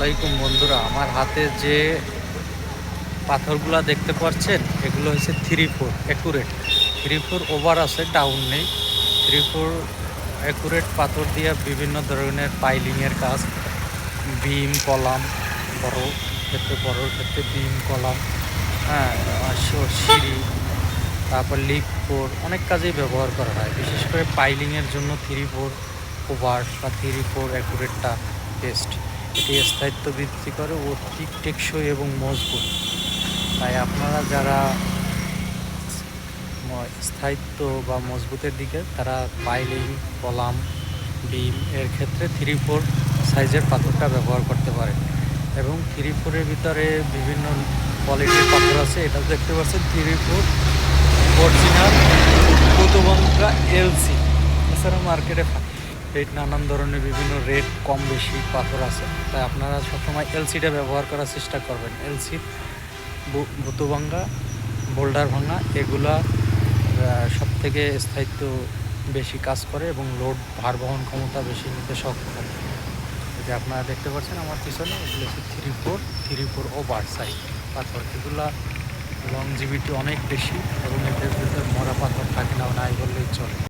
আলাইকুম বন্ধুরা, আমার হাতে যে পাথরগুলা দেখতে পাচ্ছেন এগুলো হচ্ছে 3-4 অ্যাকুরেট। 3-4 ওভার আছে, ডাউন নেই। 3-4 অ্যাকুরেট পাথর দিয়ে বিভিন্ন ধরনের পাইলিংয়ের কাজ, বিম কলাম, বড়োর ক্ষেত্রে বিম কলাম, হ্যাঁ, সিঁড়ি, তারপর লিক ফোর অনেক কাজেই ব্যবহার করা হয়। বিশেষ করে পাইলিংয়ের জন্য 3-4 ওভার বা 3-4 অ্যাকুরেটটা বেস্ট। এটি স্থায়িত্ব বৃদ্ধি করে, অতি টেকসই এবং মজবুত। তাই আপনারা যারা স্থায়িত্ব বা মজবুতের দিকে, তারা পাইলিং, কলাম, বিম এর ক্ষেত্রে 3-4 সাইজের পাথরটা ব্যবহার করতে পারেন। এবং 3-4-এর ভিতরে বিভিন্ন কোয়ালিটির পাথর আছে। এটাও দেখতে পাচ্ছেন 3-4 অরিজিনাল বুতুবঙ্গা এলসি। এছাড়া মার্কেটে এই নানান ধরনের বিভিন্ন রেট কম বেশি পাথর আছে, তাই আপনারা সবসময় এলসিটা ব্যবহার করার চেষ্টা করবেন। এলসি, বুতুবঙ্গা, বোল্ডার ভাঙা এগুলা সবথেকে স্থায়িত্ব বেশি কাজ করে এবং লোড ভার বহন ক্ষমতা বেশি নিতে সক্ষম। যে আপনারা দেখতে পাচ্ছেন আমার পিছনে, এগুলো হচ্ছে 3-4 ওভার সাইজ পাথর। এগুলা লংজিভিটি অনেক বেশি এবং এদের ভিতরে মরা পাথর থাকে না, নাই বললেই চলে।